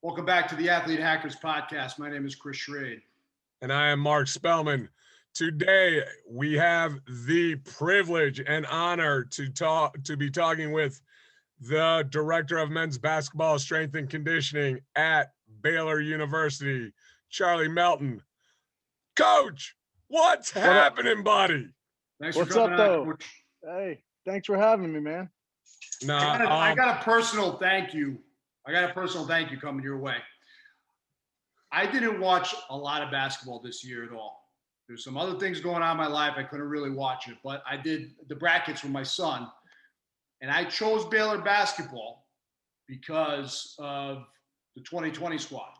Welcome back to the Athlete Hackers Podcast. My name is Chris Schrade. And I am Mark Spellman. Today, we have the privilege and honor to be talking with the Director of Men's Basketball Strength and Conditioning at Baylor University, Charlie Melton. Coach, what's happening, buddy? Thanks what's for coming up, though? Coach. Hey, thanks for having me, man. I got a personal thank you. Coming your way. I didn't watch a lot of basketball this year at all. There's some other things going on in my life. I couldn't really watch it, but I did the brackets with my son. And I chose Baylor basketball because of the 2020 squad.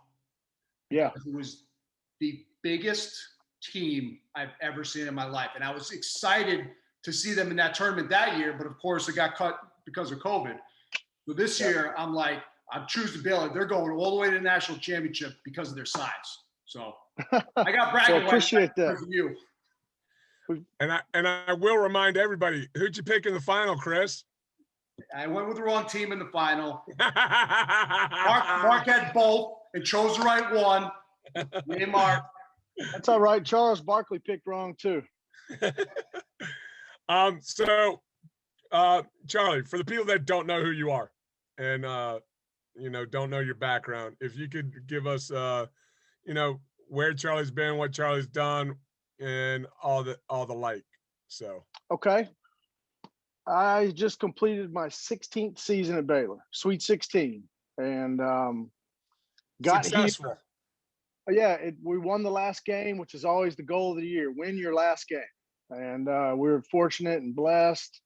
Yeah. It was the biggest team I've ever seen in my life. And I was excited to see them in that tournament that year, but of course it got cut because of COVID. So this year I'm like, I'm choosing Baylor. They're going all the way to the national championship because of their size. So I got bragging so appreciate that from you. And I will remind everybody, who'd you pick in the final, Chris? I went with the wrong team in the final. Mark had both and chose the right one. Me and Mark. That's all right. Charles Barkley picked wrong too. Charlie, for the people that don't know who you are and don't know your background, if you could give us where Charlie's been, what Charlie's done, and all the like. So okay. I just completed my 16th season at Baylor, Sweet 16, and got successful. Here. Yeah, we won the last game, which is always the goal of the year: win your last game. And we were fortunate and blessed.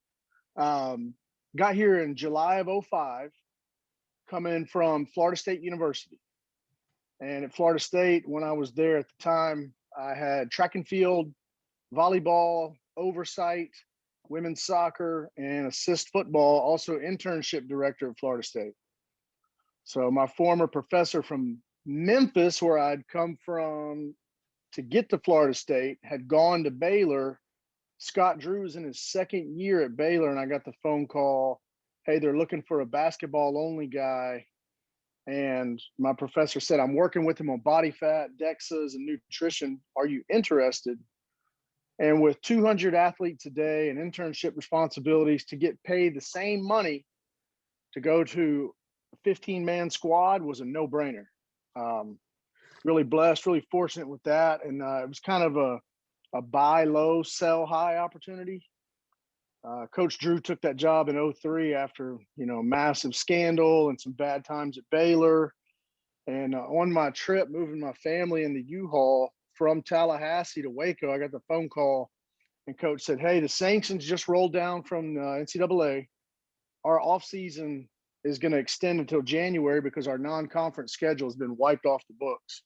Got here in July of 2005, coming from Florida State University. And at Florida State, when I was there at the time, I had track and field, volleyball, oversight, women's soccer, and assist football, also internship director at Florida State. So my former professor from Memphis, where I'd come from to get to Florida State, had gone to Baylor. Scott Drew was in his second year at Baylor, and I got the phone call, hey, they're looking for a basketball-only guy. And my professor said, I'm working with him on body fat, DEXAs, and nutrition. Are you interested? And with 200 athletes a day and internship responsibilities, to get paid the same money to go to a 15-man squad was a no-brainer. Really blessed, really fortunate with that. And it was kind of a buy low, sell high opportunity. Coach Drew took that job in 2003 after, massive scandal and some bad times at Baylor. And on my trip, moving my family in the U-Haul from Tallahassee to Waco, I got the phone call, and Coach said, hey, the sanctions just rolled down from NCAA. Our off-season is going to extend until January because our non-conference schedule has been wiped off the books.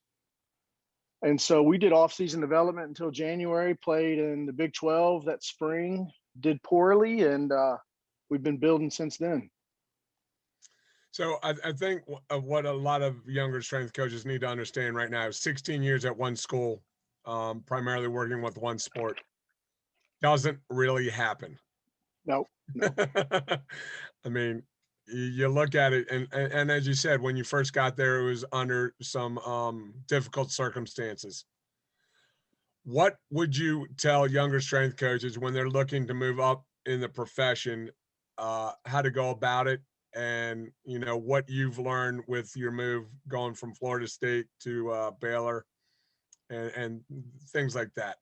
And so we did off-season development until January, played in the Big 12 that spring, did poorly, and we've been building since then. So I think what a lot of younger strength coaches need to understand right now is 16 years at one school, primarily working with one sport, doesn't really happen. No. I mean, you look at it, and as you said, when you first got there, it was under some difficult circumstances. What would you tell younger strength coaches when they're looking to move up in the profession, how to go about it, and what you've learned with your move going from Florida State to Baylor, and things like that?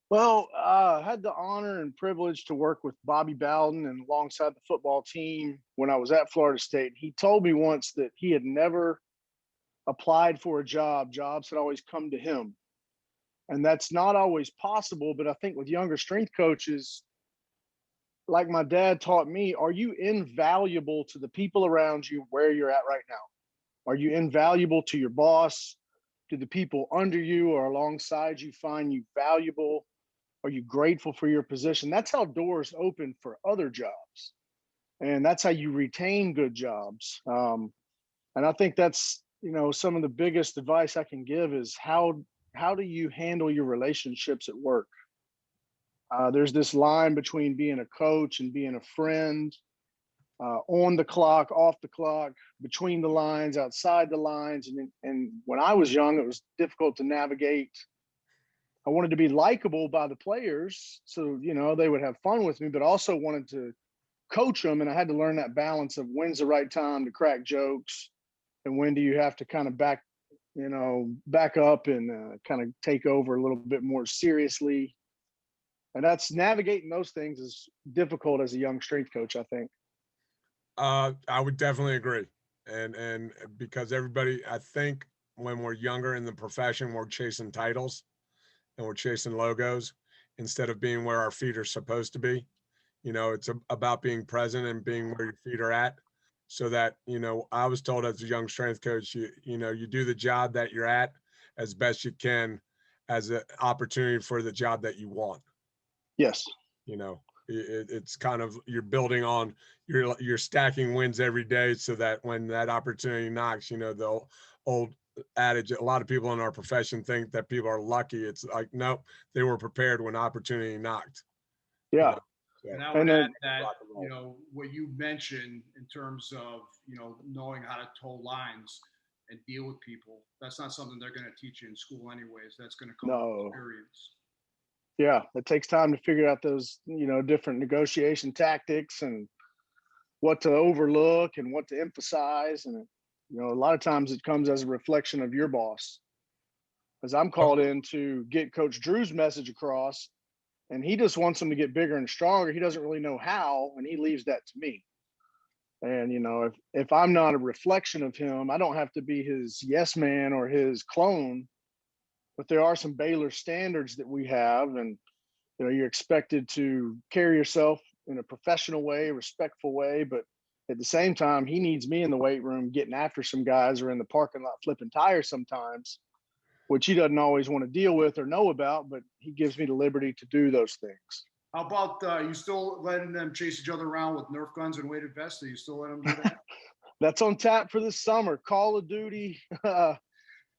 Well, I had the honor and privilege to work with Bobby Bowden and alongside the football team when I was at Florida State. He told me once that he had never applied for a job. Jobs had always come to him. And that's not always possible, but I think with younger strength coaches, like my dad taught me, are you invaluable to the people around you where you're at right now? Are you invaluable to your boss? Do the people under you or alongside you find you valuable? Are you grateful for your position? That's how doors open for other jobs. And that's how you retain good jobs. And I think that's, some of the biggest advice I can give is how do you handle your relationships at work? There's this line between being a coach and being a friend. on the clock, off the clock, between the lines, outside the lines. And when I was young, it was difficult to navigate. I wanted to be likable by the players, so they would have fun with me, but also wanted to coach them. And I had to learn that balance of when's the right time to crack jokes, and when do you have to kind of back up and kind of take over a little bit more seriously. And that's navigating those things is difficult as a young strength coach, I think. I would definitely agree. And because everybody, I think when we're younger in the profession, we're chasing titles and we're chasing logos instead of being where our feet are supposed to be. It's about being present and being where your feet are at. So that, I was told as a young strength coach, you do the job that you're at as best you can as an opportunity for the job that you want. Yes. It's kind of, you're building on, you're stacking wins every day so that when that opportunity knocks, the old adage, a lot of people in our profession think that people are lucky. It's like, no, they were prepared when opportunity knocked. Yeah. And I would add that, what you mentioned in terms of, knowing how to toe lines and deal with people, that's not something they're going to teach you in school anyways. That's going to come from experience. Yeah, it takes time to figure out those, different negotiation tactics and what to overlook and what to emphasize. And, a lot of times it comes as a reflection of your boss. As I'm called in to get Coach Drew's message across, and he just wants them to get bigger and stronger. He doesn't really know how, and he leaves that to me. And, if I'm not a reflection of him, I don't have to be his yes man or his clone. But there are some Baylor standards that we have, and you're expected to carry yourself in a professional way, respectful way, but at the same time, he needs me in the weight room getting after some guys or in the parking lot flipping tires sometimes, which he doesn't always want to deal with or know about, but he gives me the liberty to do those things. How about you still letting them chase each other around with Nerf guns and weighted vests? Are you still letting them do that? That's on tap for this summer. Call of Duty.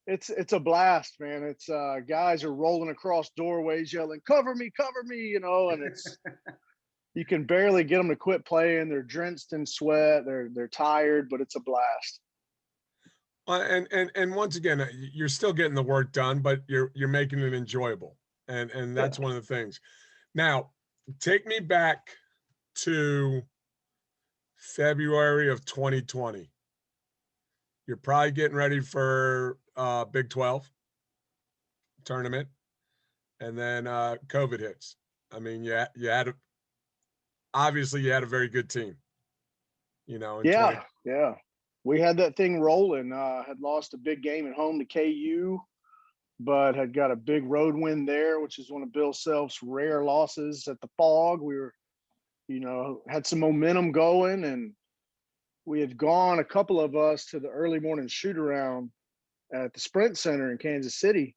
It's a blast, man. It's guys are rolling across doorways yelling, cover me, and it's you can barely get them to quit playing. They're drenched in sweat. They're tired, but it's a blast. And once again, you're still getting the work done, but you're making it enjoyable. And that's one of the things. Now, take me back to February of 2020. You're probably getting ready for Big 12 tournament, and then COVID hits. I mean, obviously you had a very good team, Yeah. We had that thing rolling. Had lost a big game at home to KU, but had got a big road win there, which is one of Bill Self's rare losses at the Fog. We were, had some momentum going, and we had gone, a couple of us, to the early morning shoot around at the Sprint Center in Kansas City.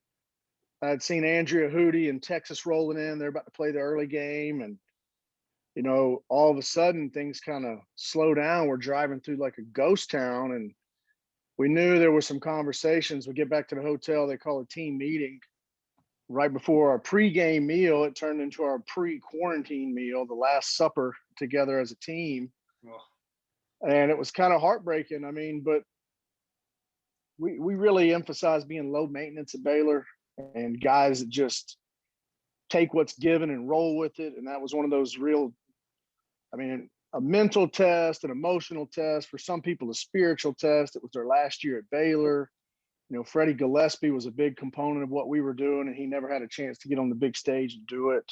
I had seen Andrea Hootie and Texas rolling in. They're about to play the early game. And, all of a sudden things kind of slow down. We're driving through like a ghost town, and we knew there were some conversations. We get back to the hotel, they call a team meeting. Right before our pregame meal, it turned into our pre-quarantine meal, the last supper together as a team. Oh. And it was kind of heartbreaking. I mean, but we really emphasize being low maintenance at Baylor and guys that just take what's given and roll with it. And that was one of those a mental test, an emotional test, for some people, a spiritual test. It was their last year at Baylor. Freddie Gillespie was a big component of what we were doing, and he never had a chance to get on the big stage and do it.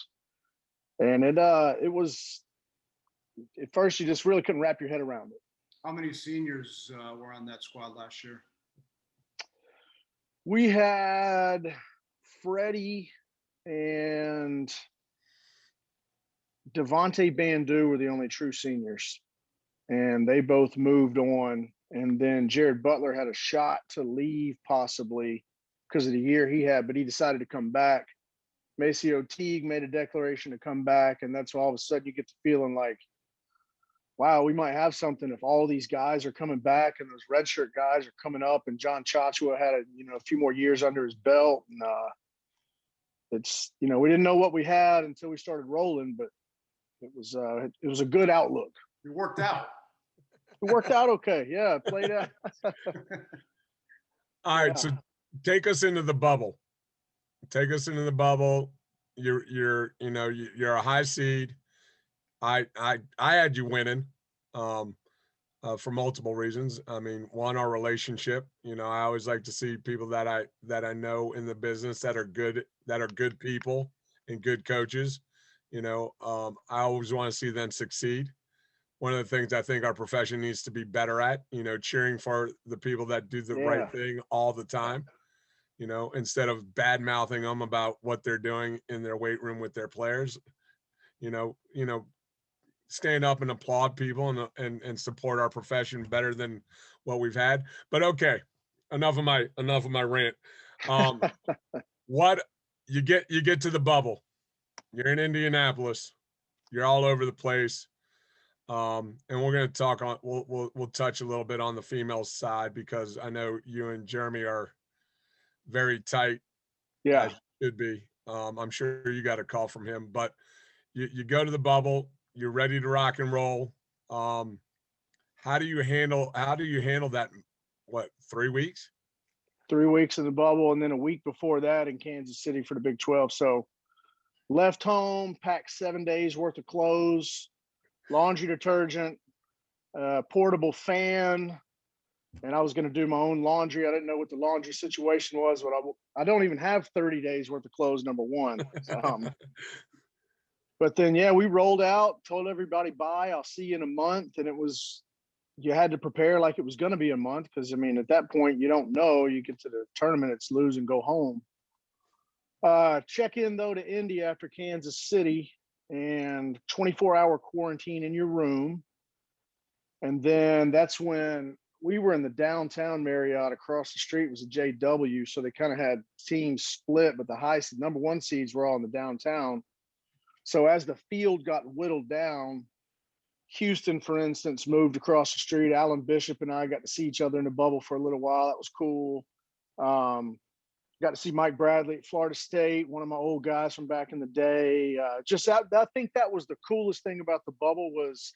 And it was, at first, you just really couldn't wrap your head around it. How many seniors were on that squad last year? We had Freddie and Devontae Bandu were the only true seniors, and they both moved on. And then Jared Butler had a shot to leave possibly because of the year he had, but he decided to come back. Maceo Teague made a declaration to come back, and that's all of a sudden you get the feeling like, wow, we might have something if all these guys are coming back and those redshirt guys are coming up, and John Chachua had a few more years under his belt. And it's, we didn't know what we had until we started rolling, but it was a good outlook. It worked out. It worked out okay. Yeah, it played out. All right, Yeah. so take us into the bubble. Take us into the bubble. You're a high seed. I had you winning, um, for multiple reasons. I mean, one, our relationship. I always like to see people that I know in the business that are good people and good coaches. I always want to see them succeed. One of the things I think our profession needs to be better at, cheering for the people that do the right Yeah. thing all the time, instead of bad mouthing them about what they're doing in their weight room with their players, you know, you know, stand up and applaud people and support our profession better than what we've had. But okay, enough of my rant. Um, what you get to the bubble, you're in Indianapolis, you're all over the place. And we're going to talk on, we'll touch a little bit on the female side because I know you and Jeremy are very tight, Yeah. as you should be. I'm sure you got a call from him, but you go to the bubble, you're ready to rock and roll. Um, how do you handle that? What, 3 weeks? 3 weeks in the bubble, and then a week before that in Kansas City for the Big 12. So left home, packed 7 days worth of clothes, laundry detergent, portable fan, and I was going to do my own laundry. I didn't know what the laundry situation was, but I don't even have 30 days worth of clothes, number one. But then, yeah, we rolled out, told everybody, bye, I'll see you in a month. And you had to prepare like it was going to be a month. Cause I mean, at that point, you don't know. You get to the tournament, it's lose and go home. Check in though to Indy after Kansas City and 24-hour quarantine in your room. And then that's when we were in the downtown Marriott. Across the street was a JW. So they kind of had teams split, but the number one seeds were all in the downtown. So as the field got whittled down, Houston, for instance, moved across the street. Alan Bishop and I got to see each other in the bubble for a little while. That was cool. Got to see Mike Bradley at Florida State, one of my old guys from back in the day. I think that was the coolest thing about the bubble was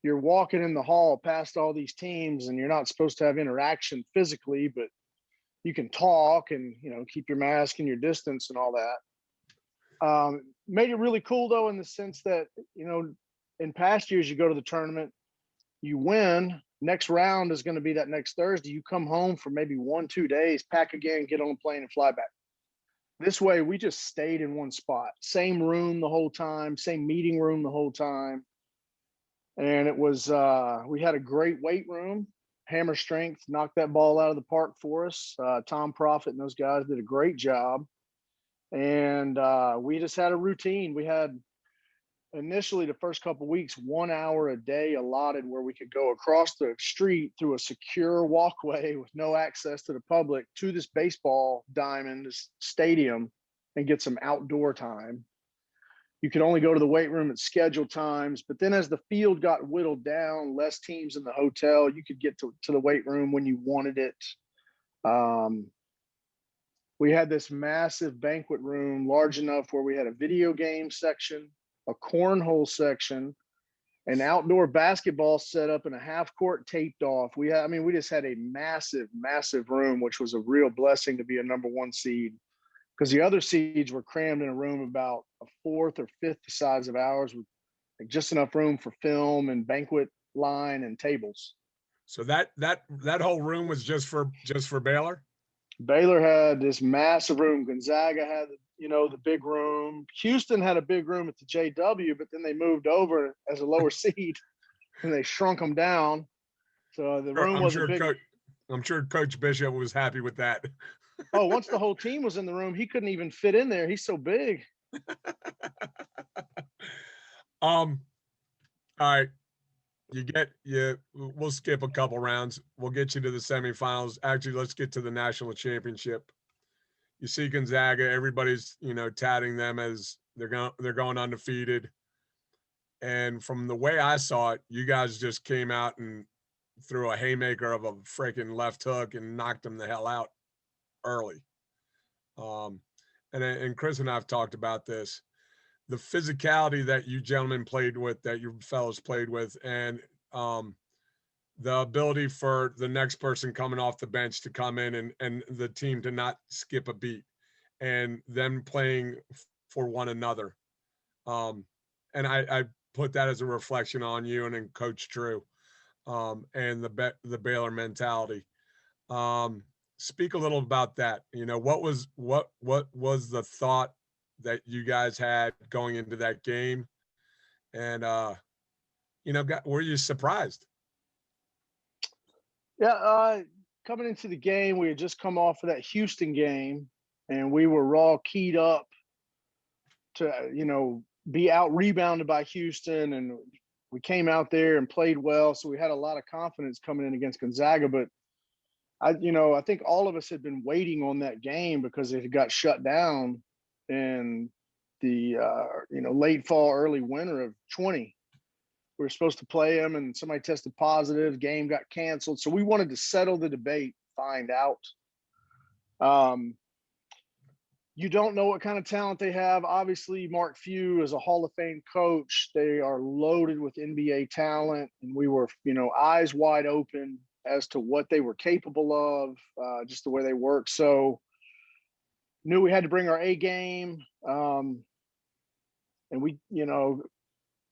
you're walking in the hall past all these teams and you're not supposed to have interaction physically, but you can talk and, keep your mask and your distance and all that. Made it really cool though, in the sense that, in past years, you go to the tournament, you win, next round is going to be that next Thursday. You come home for maybe 1-2 days, pack again, get on a plane and fly back. This way, we just stayed in one spot, same room the whole time, same meeting room the whole time. And it was, we had a great weight room. Hammer Strength knocked that ball out of the park for us. Tom Profit and those guys did a great job. And we just had a routine. We had initially the first couple of weeks, 1 hour a day allotted where we could go across the street through a secure walkway with no access to the public to this baseball diamond, this stadium, and get some outdoor time. You could only go to the weight room at scheduled times, but then as the field got whittled down, less teams in the hotel, you could get to the weight room when you wanted it. We had this massive banquet room, large enough where we had a video game section, a cornhole section, an outdoor basketball set up, and a half court taped off. We just had a massive, massive room, which was a real blessing to be a number one seed, because the other seeds were crammed in a room about a fourth or fifth the size of ours, with just enough room for film and banquet line and tables. So that whole room was just for Baylor? Baylor had this massive room. Gonzaga had, the big room. Houston had a big room at the JW, but then they moved over as a lower seed and they shrunk them down. So the room wasn't big. I'm sure Coach Bishop was happy with that. Oh, once the whole team was in the room, he couldn't even fit in there. He's so big. All right. We'll skip a couple rounds. We'll get you to the semifinals. Actually, let's get to the national championship. You see Gonzaga, everybody's, touting them as they're going undefeated. And from the way I saw it, you guys just came out and threw a haymaker of a freaking left hook and knocked them the hell out early. And Chris and I have talked about this. The physicality that you gentlemen played with, that you fellows played with, and the ability for the next person coming off the bench to come in and the team to not skip a beat, and them playing for one another. And I put that as a reflection on you and then Coach Drew, and the Baylor mentality. Speak a little about that. What was the thought that you guys had going into that game, and were you surprised? Yeah, coming into the game, we had just come off of that Houston game, and we were raw keyed up to, be out rebounded by Houston, and we came out there and played well. So we had a lot of confidence coming in against Gonzaga. But I think all of us had been waiting on that game because it got shut down in the late fall, early winter of 20. We were supposed to play them, and somebody tested positive. Game got canceled, so we wanted to settle the debate, find out. You don't know what kind of talent they have. Obviously, Mark Few is a Hall of Fame coach. They are loaded with NBA talent, and we were, eyes wide open as to what they were capable of, just the way they work. So knew we had to bring our A game. And we,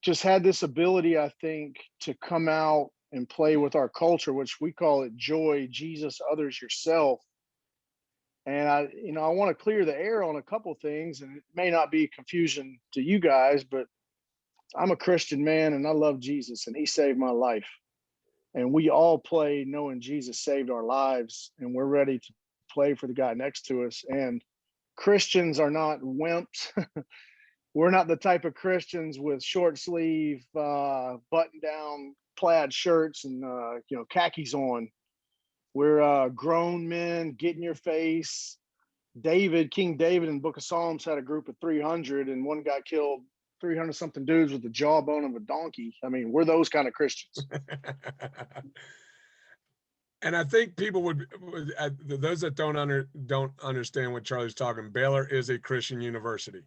just had this ability, I think, to come out and play with our culture, which we call it joy, Jesus, others, yourself. And I want to clear the air on a couple of things, and it may not be confusion to you guys, but I'm a Christian man and I love Jesus, and he saved my life. And we all play knowing Jesus saved our lives, and we're ready to play for the guy next to us. And Christians are not wimps. We're not the type of Christians with short sleeve, button down plaid shirts and, khakis on. We're grown men, get in your face. King David in the Book of Psalms had a group of 300, and one guy killed 300 something dudes with the jawbone of a donkey. I mean, we're those kind of Christians. And I think people would those that don't understand what Charlie's talking. Baylor is a Christian university.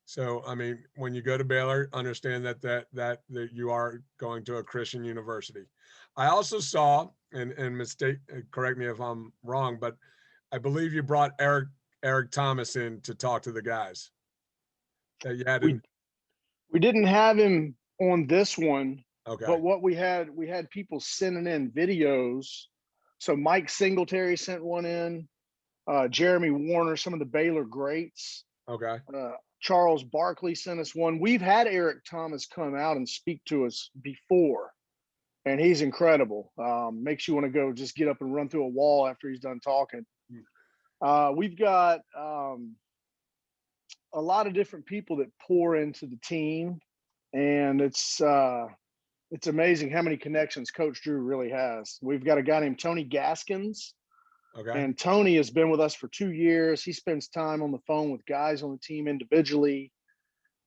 So, I mean, when you go to Baylor, understand that you are going to a Christian university. I also saw, and correct me if I'm wrong, but I believe you brought Eric Thomas in to talk to the guys. That you had we didn't have him on this one, okay. But what we had people sending in videos. So Mike Singletary sent one in, Jeremy Warner, some of the Baylor greats. Okay. Charles Barkley sent us one. We've had Eric Thomas come out and speak to us before, and he's incredible. Makes you want to go just get up and run through a wall after he's done talking. We've got a lot of different people that pour into the team, and it's amazing how many connections Coach Drew really has. We've got a guy named Tony Gaskins. Okay. And Tony has been with us for 2 years. He spends time on the phone with guys on the team individually.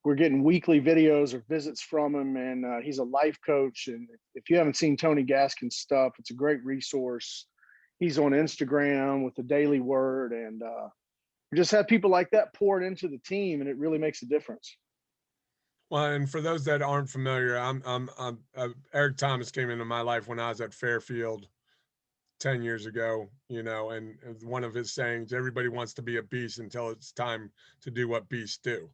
We're getting weekly videos or visits from him, and he's a life coach. And if you haven't seen Tony Gaskins' stuff, it's a great resource. He's on Instagram with the Daily Word, and we just have people like that poured into the team, and it really makes a difference. Well, and for those that aren't familiar, Eric Thomas came into my life when I was at Fairfield 10 years ago, and one of his sayings, everybody wants to be a beast until it's time to do what beasts do,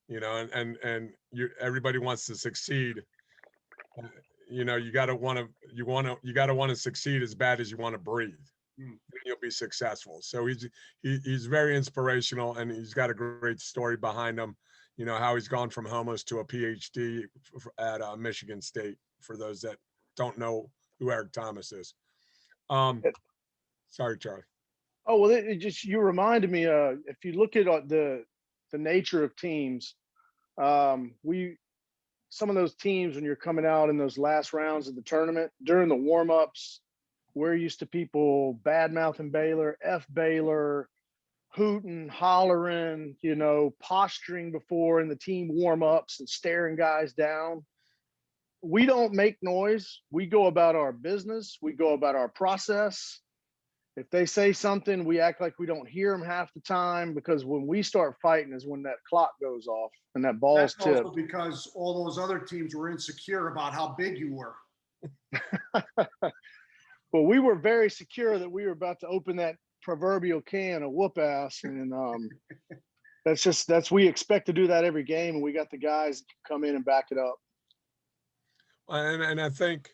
and everybody wants to succeed. You got to want to succeed as bad as you want to breathe. Then you'll be successful. So he's very inspirational, and he's got a great story behind him. How he's gone from homeless to a PhD at Michigan State, for those that don't know who Eric Thomas is. Sorry, Charlie. Oh, well, you reminded me, if you look at the nature of teams, some of those teams, when you're coming out in those last rounds of the tournament, during the warm-ups, we're used to people bad-mouthing Baylor, F Baylor, hooting, hollering, posturing before in the team warm-ups and staring guys down. We don't make noise. We go about our business. We go about our process. If they say something, we act like we don't hear them half the time, because when we start fighting is when that clock goes off and that ball's tipped. Also because all those other teams were insecure about how big you were. Well, we were very secure that we were about to open that proverbial can of whoop ass, and we expect to do that every game, and we got the guys to come in and back it up. And I think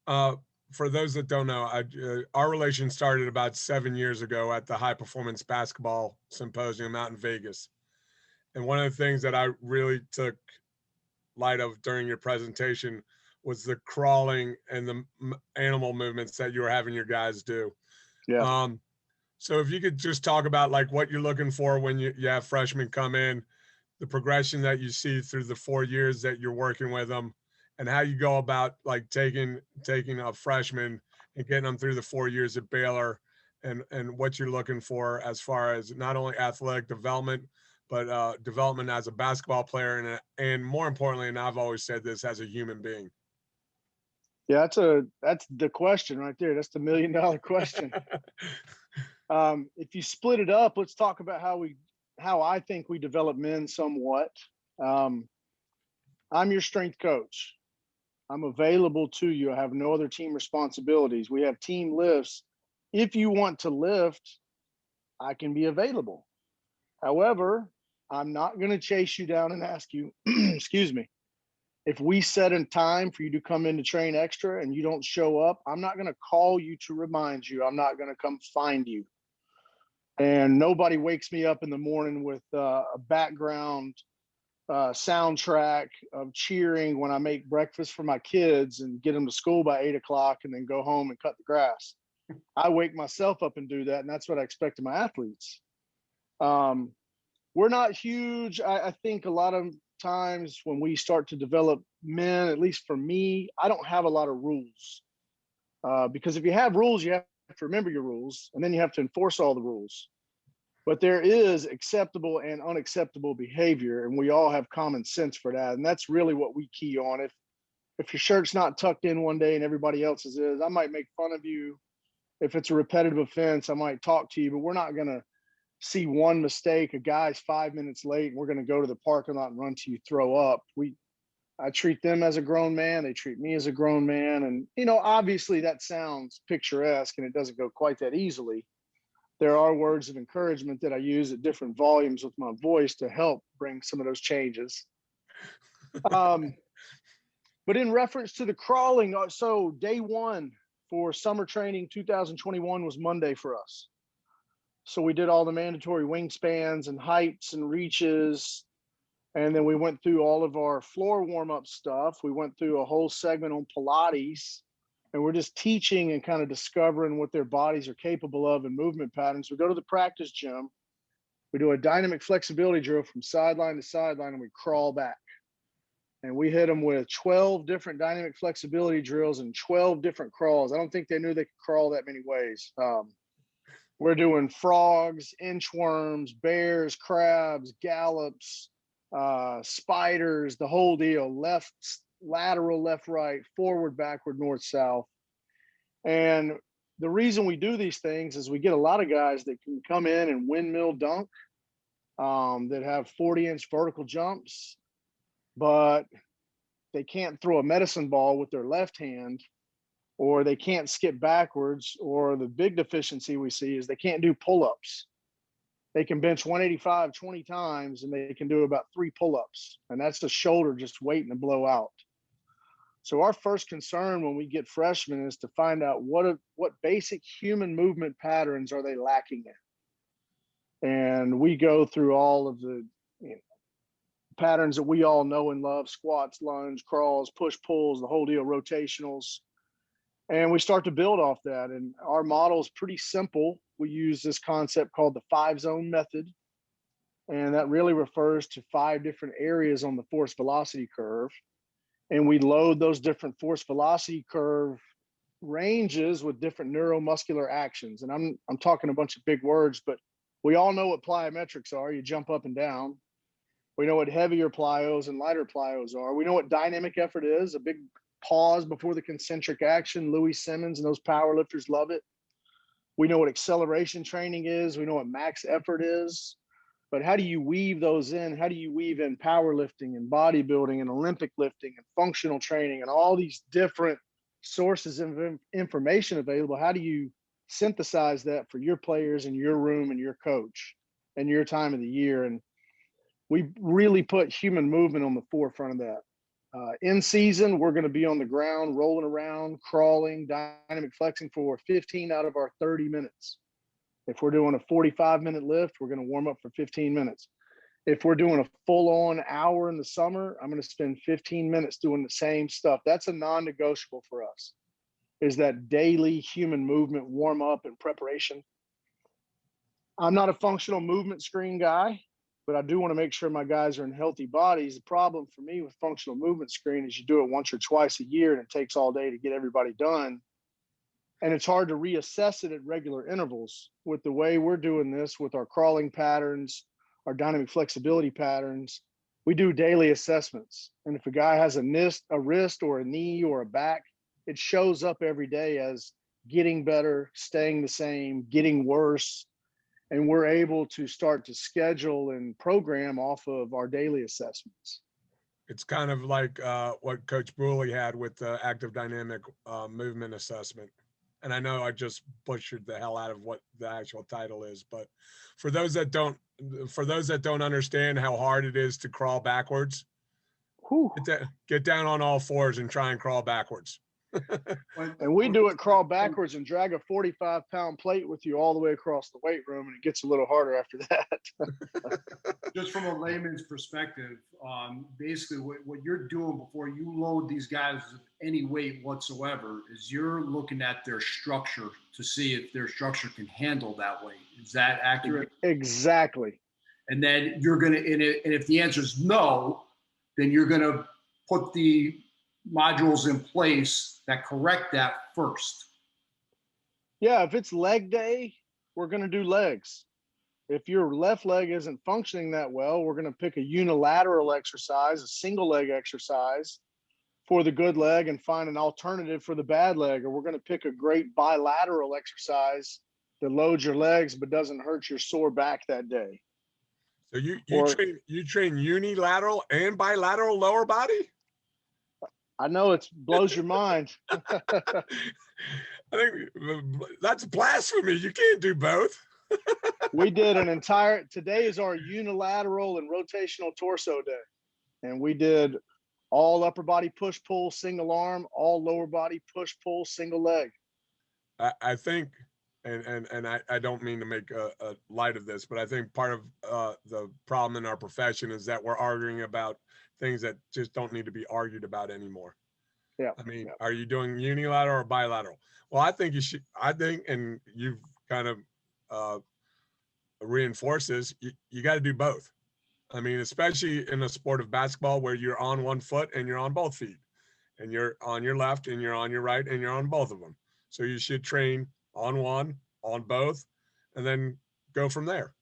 for those that don't know, our relation started about 7 years ago at the High Performance Basketball Symposium out in Vegas. And one of the things that I really took light of during your presentation was the crawling and the animal movements that you were having your guys do. Yeah. So if you could just talk about like what you're looking for when you have freshmen come in, the progression that you see through the 4 years that you're working with them, and how you go about like taking a freshman and getting them through the 4 years at Baylor, and what you're looking for as far as not only athletic development, but development as a basketball player and more importantly, and I've always said this, as a human being. Yeah, that's the question right there. That's the $1 million question. If you split it up, let's talk about how I think we develop men somewhat. I'm your strength coach. I'm available to you. I have no other team responsibilities. We have team lifts. If you want to lift, I can be available. However, I'm not going to chase you down and ask you, excuse me, if we set a time for you to come in to train extra and you don't show up, I'm not going to call you to remind you. I'm not going to come find you. And nobody wakes me up in the morning with a background soundtrack of cheering when I make breakfast for my kids and get them to school by 8 o'clock and then go home and cut the grass. I wake myself up and do that. And that's what I expect of my athletes. We're not huge. I think a lot of times when we start to develop men, at least for me, I don't have a lot of rules. Because if you have rules, you have to remember your rules, and then you have to enforce all the rules. But there is acceptable and unacceptable behavior, and we all have common sense for that. And that's really what we key on. If your shirt's not tucked in one day and everybody else's is, I might make fun of you. If it's a repetitive offense, I might talk to you, but we're not going to see one mistake. A guy's 5 minutes late and we're going to go to the parking lot and run to you throw up. I treat them as a grown man. They treat me as a grown man. And, obviously that sounds picturesque and it doesn't go quite that easily. There are words of encouragement that I use at different volumes with my voice to help bring some of those changes. But in reference to the crawling, so day one for summer training 2021 was Monday for us. So we did all the mandatory wingspans and heights and reaches. And then we went through all of our floor warm-up stuff. We went through a whole segment on Pilates. And we're just teaching and kind of discovering what their bodies are capable of and movement patterns. We go to the practice gym. We do a dynamic flexibility drill from sideline to sideline, and we crawl back. And we hit them with 12 different dynamic flexibility drills and 12 different crawls. I don't think they knew they could crawl that many ways. We're doing frogs, inchworms, bears, crabs, gallops, spiders, the whole deal, left, lateral, left, right, forward, backward, north, south. And the reason we do these things is we get a lot of guys that can come in and windmill dunk, that have 40-inch vertical jumps, but they can't throw a medicine ball with their left hand, or they can't skip backwards, or the big deficiency we see is they can't do pull-ups. They can bench 185 20 times and they can do about 3 pull-ups, and that's the shoulder just waiting to blow out. So our first concern when we get freshmen is to find out what basic human movement patterns are they lacking in. And we go through all of the patterns that we all know and love: squats, lunge, crawls, push, pulls, the whole deal, rotationals. And we start to build off that. And our model is pretty simple. We use this concept called the 5-zone method. And that really refers to 5 different areas on the force velocity curve. And we load those different force velocity curve ranges with different neuromuscular actions. And I'm talking a bunch of big words, but we all know what plyometrics are. You jump up and down. We know what heavier plyos and lighter plyos are. We know what dynamic effort is, a big pause before the concentric action. Louis Simmons and those power lifters love it. We know what acceleration training is. We know what max effort is. But how do you weave those in? How do you weave in powerlifting and bodybuilding and Olympic lifting and functional training and all these different sources of information available, how do you synthesize that for your players and your room and your coach and your time of the year? And we really put human movement on the forefront of that. In season, we're going to be on the ground, rolling around, crawling, dynamic flexing for 15 out of our 30 minutes. If we're doing a 45-minute lift, we're going to warm up for 15 minutes. If we're doing a full-on hour in the summer, I'm going to spend 15 minutes doing the same stuff. That's a non-negotiable for us, is that daily human movement, warm up, and preparation. I'm not a functional movement screen guy, but I do want to make sure my guys are in healthy bodies. The problem for me with functional movement screen is you do it once or twice a year, and it takes all day to get everybody done. And it's hard to reassess it at regular intervals. With the way we're doing this with our crawling patterns, our dynamic flexibility patterns, we do daily assessments. And if a guy has a wrist or a knee or a back, it shows up every day as getting better, staying the same, getting worse. And we're able to start to schedule and program off of our daily assessments. It's kind of like what Coach Bruley had with the active dynamic movement assessment. And I know I just butchered the hell out of what the actual title is, but for those that don't understand how hard it is to crawl backwards, get down on all fours and try and crawl backwards. And we do it crawl backwards and drag a 45-pound plate with you all the way across the weight room, and it gets a little harder after that. Just from a layman's perspective, basically what you're doing before you load these guys with any weight whatsoever is you're looking at their structure to see if their structure can handle that weight. Is that accurate? Exactly. And then you're going to, and if the answer is no, then you're going to put the modules in place that correct that first. Yeah, if it's leg day, we're going to do legs. If your left leg isn't functioning that well, we're going to pick a unilateral exercise, a single leg exercise for the good leg, and find an alternative for the bad leg. Or we're going to pick a great bilateral exercise that loads your legs but doesn't hurt your sore back that day. So you train unilateral and bilateral lower body? I know it blows your mind. I think that's blasphemy. You can't do both. We did today is our unilateral and rotational torso day. And we did all upper body push pull, single arm, all lower body push pull, single leg. I think, and I don't mean to make a light of this, but I think part of the problem in our profession is that we're arguing about things that just don't need to be argued about anymore. Yeah. I mean, Are you doing unilateral or bilateral? Well, I think you should, and you've kind of reinforced this, you got to do both. I mean, especially in a sport of basketball where you're on one foot and you're on both feet, and you're on your left and you're on your right and you're on both of them. So you should train on one, on both, and then go from there.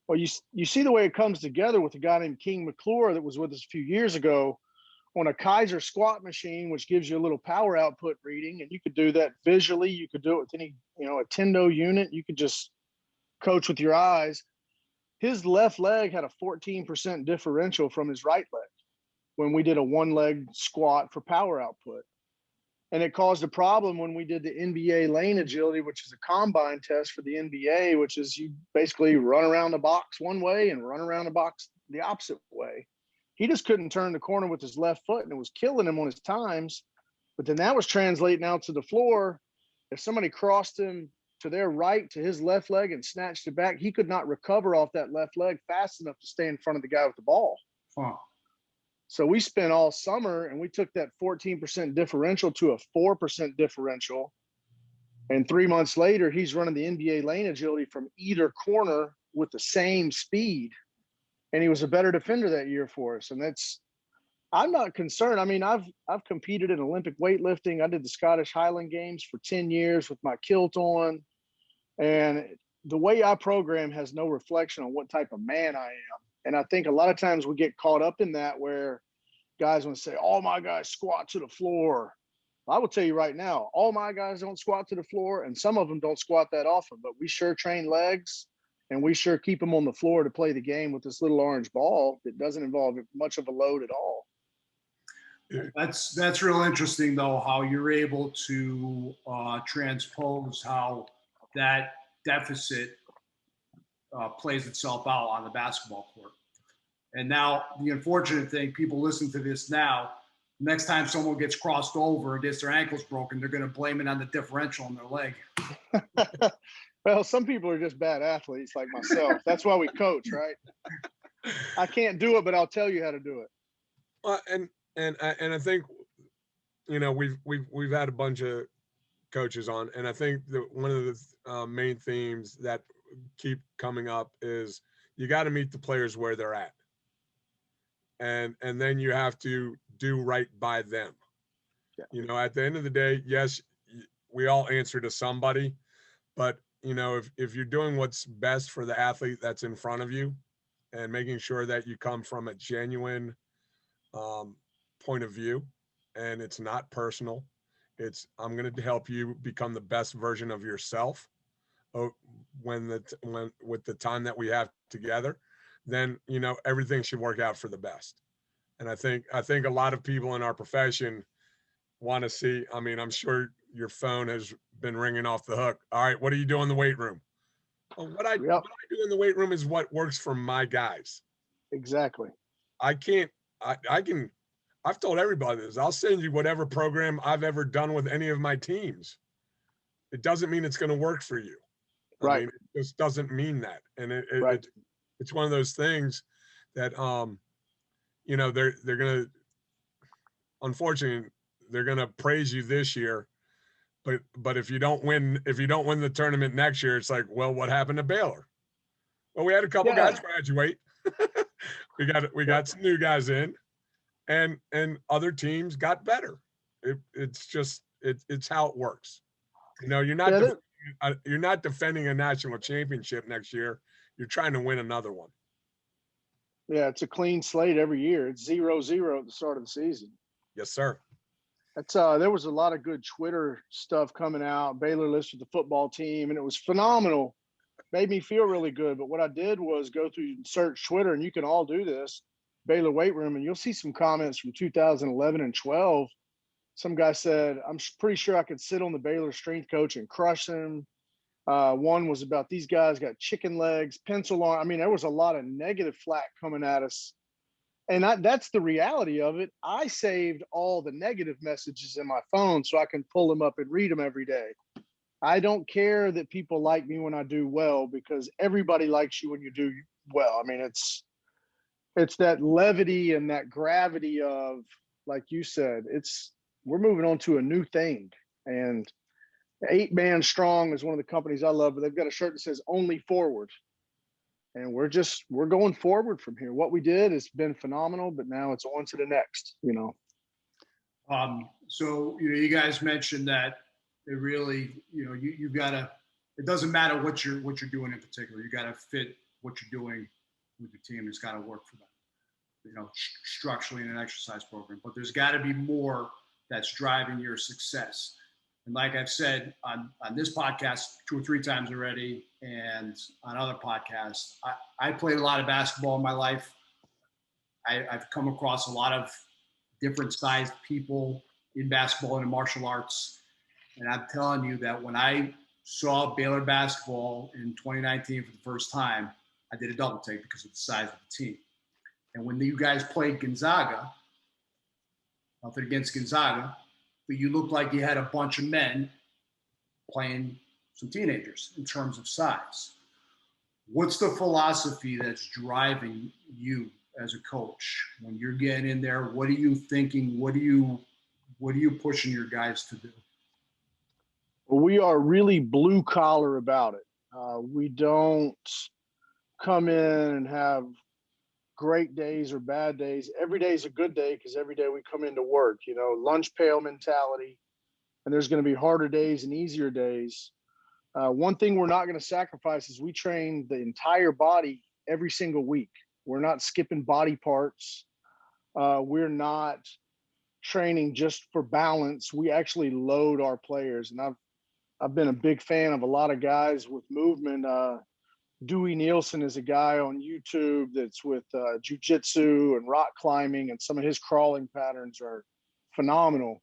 Well, you see the way it comes together with a guy named King McClure that was with us a few years ago on a Kaiser squat machine, which gives you a little power output reading. And you could do that visually. You could do it with any, a Tendo unit. You could just coach with your eyes. His left leg had a 14% differential from his right leg when we did a one leg squat for power output. And it caused a problem when we did the NBA lane agility, which is a combine test for the NBA, which is you basically run around the box one way and run around the box the opposite way. He just couldn't turn the corner with his left foot, and it was killing him on his times. But then that was translating out to the floor. If somebody crossed him to their right to his left leg and snatched it back, he could not recover off that left leg fast enough to stay in front of the guy with the ball. Huh. So we spent all summer and we took that 14% differential to a 4% differential. And 3 months later, he's running the NBA lane agility from either corner with the same speed. And he was a better defender that year for us. And I'm not concerned. I mean, I've competed in Olympic weightlifting. I did the Scottish Highland Games for 10 years with my kilt on. And the way I program has no reflection on what type of man I am. And I think a lot of times we get caught up in that where guys want to say, all my guys squat to the floor. I will tell you right now, all my guys don't squat to the floor, and some of them don't squat that often, but we sure train legs, and we sure keep them on the floor to play the game with this little orange ball that doesn't involve much of a load at all. That's real interesting, though, how you're able to transpose how that deficit plays itself out on the basketball court. And now the unfortunate thing, people listen to this now, next time someone gets crossed over and gets their ankles broken, they're going to blame it on the differential in their leg. Well, some people are just bad athletes like myself. That's why we coach, right? I can't do it, but I'll tell you how to do it. And I think, we've had a bunch of coaches on, and I think that one of the main themes that keep coming up is you got to meet the players where they're at, and then you have to do right by them. Yeah. At the end of the day, yes, we all answer to somebody, but if you're doing what's best for the athlete that's in front of you, and making sure that you come from a genuine point of view, and it's not personal. It's, I'm going to help you become the best version of yourself with the time that we have together, then, everything should work out for the best. And I think a lot of people in our profession want to see, I'm sure your phone has been ringing off the hook. All right, what do you do in the weight room? Well, what I do in the weight room is what works for my guys. Exactly. I've told everybody this. I'll send you whatever program I've ever done with any of my teams. It doesn't mean it's going to work for you. Right. It just doesn't mean that. And it's one of those things that, they're going to, unfortunately, they're going to praise you this year. But if you don't win the tournament next year, it's like, well, what happened to Baylor? Well, we had a couple guys graduate. we got some new guys in, and other teams got better. It's how it works. You're not defending a national championship next year. You're trying to win another one. Yeah, it's a clean slate every year. It's 0-0 at the start of the season. Yes, sir. That's there was a lot of good Twitter stuff coming out. Baylor listed the football team, and it was phenomenal. Made me feel really good. But what I did was go through and search Twitter, and you can all do this, Baylor weight room, and you'll see some comments from 2011 and 12. Some guy said, I'm pretty sure I could sit on the Baylor strength coach and crush him. One was about these guys got chicken legs, pencil arm. There was a lot of negative flack coming at us. And that's the reality of it. I saved all the negative messages in my phone so I can pull them up and read them every day. I don't care that people like me when I do well, because everybody likes you when you do well. It's that levity and that gravity of, like you said, we're moving on to a new thing. And 8 Man Strong is one of the companies I love, but they've got a shirt that says "Only Forward." And we're going forward from here. What we did has been phenomenal, but now it's on to the next, So, you guys mentioned that it really, you've got to, it doesn't matter what you're doing in particular. You got to fit what you're doing with the team. It's got to work for them, structurally in an exercise program. But there's got to be more that's driving your success. And like I've said on this podcast 2 or 3 times already, and on other podcasts, I played a lot of basketball in my life. I've come across a lot of different sized people in basketball and in martial arts. And I'm telling you that when I saw Baylor basketball in 2019 for the first time, I did a double take because of the size of the team. And when you guys played Gonzaga, nothing against Gonzaga, but you looked like you had a bunch of men playing some teenagers in terms of size. What's the philosophy that's driving you as a coach when you're getting in there? What are you thinking? What are you pushing your guys to do? Well, we are really blue collar about it. We don't come in and have great days or bad days. Every day is a good day because every day we come into work, lunch pail mentality, and there's going to be harder days and easier days. One thing we're not going to sacrifice is we train the entire body every single week. We're not skipping body parts. We're not training just for balance. We actually load our players. And I've been a big fan of a lot of guys with movement. Dewey Nielsen is a guy on YouTube that's with jiu-jitsu and rock climbing, and some of his crawling patterns are phenomenal.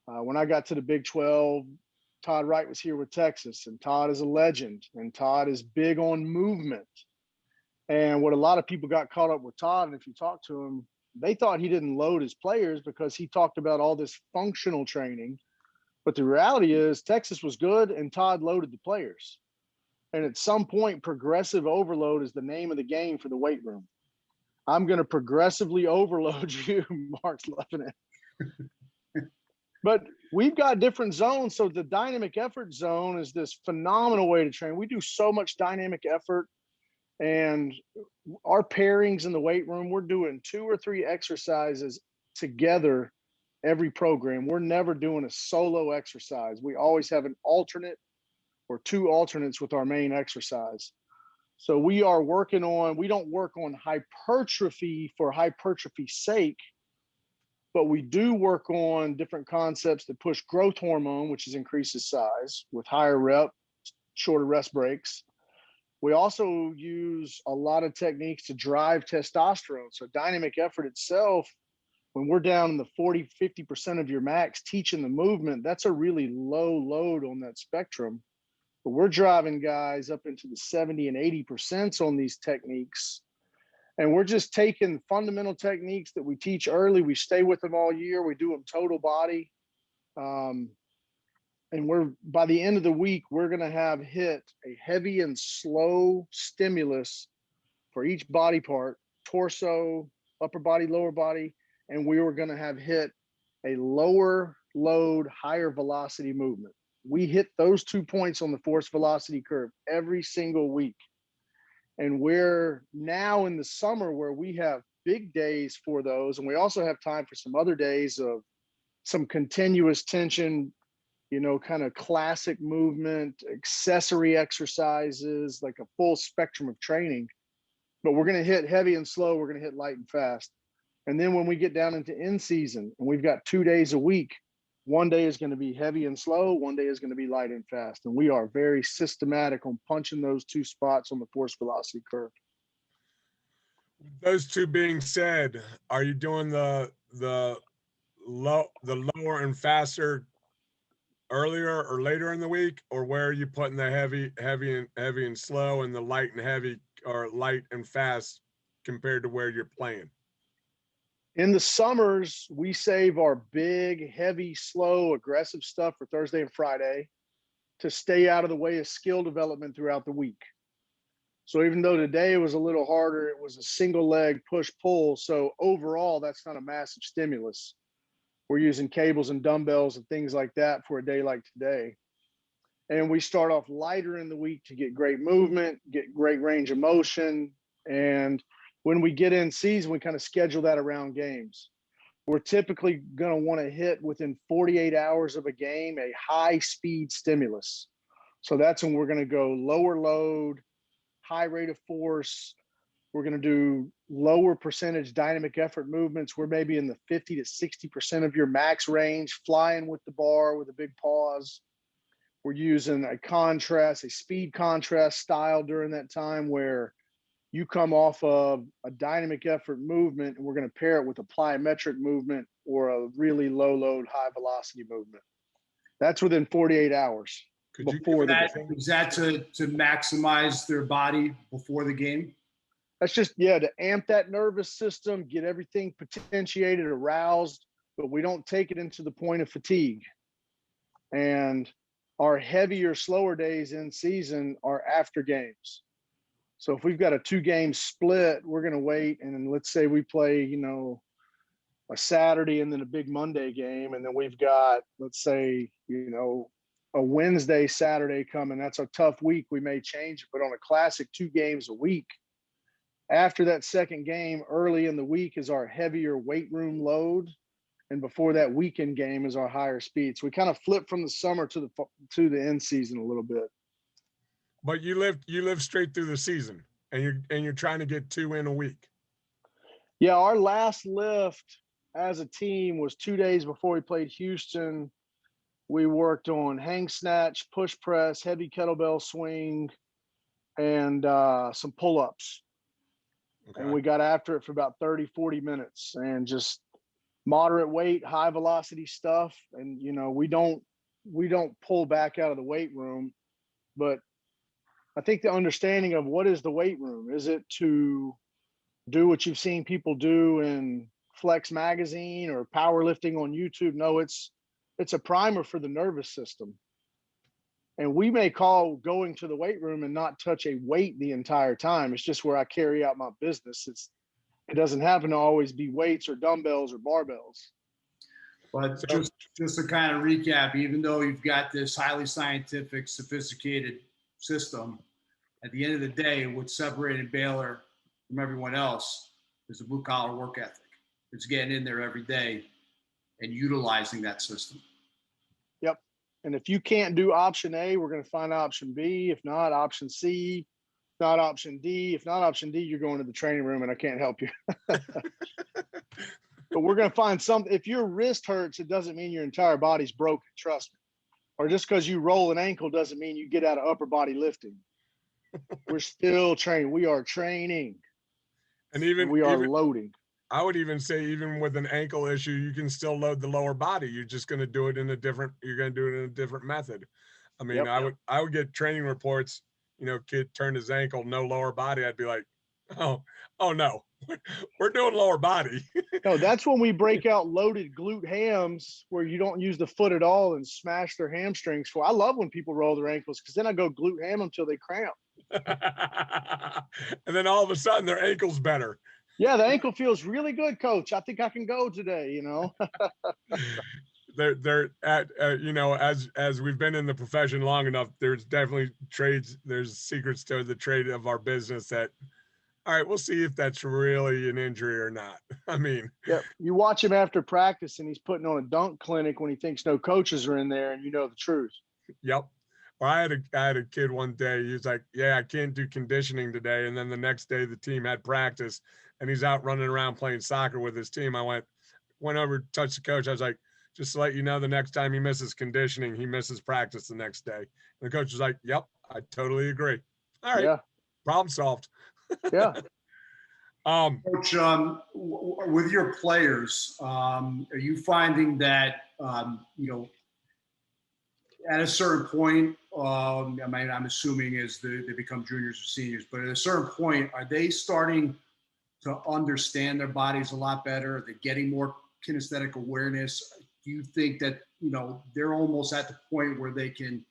When I got to the Big 12, Todd Wright was here with Texas, and Todd is a legend, and Todd is big on movement. And what a lot of people got caught up with Todd, and if you talk to him, they thought he didn't load his players because he talked about all this functional training. But the reality is Texas was good, and Todd loaded the players. And at some point, progressive overload is the name of the game for the weight room. I'm going to progressively overload you, Mark's loving it. But we've got different zones. So the dynamic effort zone is this phenomenal way to train. We do so much dynamic effort, and our pairings in the weight room, we're doing 2 or 3 exercises together every program. We're never doing a solo exercise. We always have an alternate or 2 alternates with our main exercise. So we are working on, we don't work on hypertrophy for hypertrophy's sake, but we do work on different concepts that push growth hormone, which is increases size with higher rep, shorter rest breaks. We also use a lot of techniques to drive testosterone. So dynamic effort itself, when we're down in the 40, 50% of your max teaching the movement, that's a really low load on that spectrum. But we're driving guys up into the 70 and 80% on these techniques. And we're just taking fundamental techniques that we teach early. We stay with them all year. We do them total body. And we're, by the end of the week, we're going to have hit a heavy and slow stimulus for each body part, torso, upper body, lower body. And we were going to have hit a lower load, higher velocity movement. We hit those 2 points on the force velocity curve every single week. And we're now in the summer where we have big days for those. And we also have time for some other days of some continuous tension, you know, kind of classic movement, accessory exercises, like a full spectrum of training. But we're going to hit heavy and slow. We're going to hit light and fast. And then when we get down into in season and we've got 2 days a week, one day is going to be heavy and slow. One day is going to be light and fast. And we are very systematic on punching those 2 spots on the force velocity curve. Those 2 being said, are you doing the lower and faster earlier or later in the week, or where are you putting the heavy and slow, and the light and heavy or light and fast compared to where you're playing? In the summers, we save our big, heavy, slow, aggressive stuff for Thursday and Friday to stay out of the way of skill development throughout the week. So even though today was a little harder, it was a single leg push-pull. So overall, that's not a massive stimulus. We're using cables and dumbbells and things like that for a day like today. And we start off lighter in the week to get great movement, get great range of motion. And when we get in season, we kind of schedule that around games. We're typically going to want to hit within 48 hours of a game a high speed stimulus. So that's when we're going to go lower load, high rate of force. We're going to do lower percentage dynamic effort movements. We're maybe in the 50 to 60% of your max range, flying with the bar with a big pause. We're using a contrast, a speed contrast style during that time where you come off of a dynamic effort movement and we're going to pair it with a plyometric movement or a really low load, high velocity movement. That's within 48 hours. Before that, is that to maximize their body before the game? That's just, to amp that nervous system, get everything potentiated, aroused, but we don't take it into the point of fatigue. And our heavier, slower days in season are after games. So if we've got a 2-game split, we're going to wait. And then let's say we play, a Saturday and then a big Monday game. And then we've got, let's say, a Wednesday, Saturday coming. That's a tough week. We may change it, but on a classic 2 games a week, after that second game, early in the week is our heavier weight room load. And before that weekend game is our higher speed. So we kind of flip from the summer to the end season a little bit. But you live straight through the season, and you're trying to get 2 in a week. Yeah, our last lift as a team was 2 days before we played Houston. We worked on hang snatch, push press, heavy kettlebell swing, and some pull-ups. Okay. And we got after it for about 30, 40 minutes and just moderate weight, high velocity stuff. And, you know, we don't pull back out of the weight room, but I think the understanding of what is the weight room, is it to do what you've seen people do in Flex magazine or powerlifting on YouTube? No, it's a primer for the nervous system. And we may call going to the weight room and not touch a weight the entire time. It's just where I carry out my business. It doesn't happen to always be weights or dumbbells or barbells. But just to kind of recap, even though you've got this highly scientific, sophisticated system, at the end of the day, what separated Baylor from everyone else is the blue collar work ethic. It's getting in there every day and utilizing that system. Yep. And if you can't do option A, we're going to find option B. If not, option C. If not option D. If not option D, you're going to the training room and I can't help you. But we're going to find something. If your wrist hurts, it doesn't mean your entire body's broken. Trust me. Or just because you roll an ankle doesn't mean you get out of upper body lifting. We're still training. We are training. And we are loading. I would even say, even with an ankle issue, you can still load the lower body. You're just going to do it in a different method. I mean, yep. I would get training reports, you know, kid turned his ankle, no lower body. I'd be like, oh no, we're doing lower body. No, that's when we break out loaded glute hams where you don't use the foot at all and smash their hamstrings. I love when people roll their ankles, because then I go glute ham until they cramp. And then all of a sudden their ankle's better. Yeah, the ankle feels really good, coach. I think I can go today, you know. They're at you know, as we've been in the profession long enough, there's definitely there's secrets to the trade of our business that, all right, we'll see if that's really an injury or not. I mean, yeah, you watch him after practice and he's putting on a dunk clinic when he thinks no coaches are in there, and you know the truth. Yep. Well, I had a kid one day. He was like, "Yeah, I can't do conditioning today." And then the next day, the team had practice, and he's out running around playing soccer with his team. I went over, touched the coach. I was like, "Just to let you know, the next time he misses conditioning, he misses practice the next day." And the coach was like, "Yep, I totally agree." All right, yeah. Problem solved. Yeah. Coach, with your players, are you finding that you know, at a certain point, I'm assuming as they become juniors or seniors, but at a certain point, are they starting to understand their bodies a lot better? Are they getting more kinesthetic awareness? Do you think that, you know, they're almost at the point where they can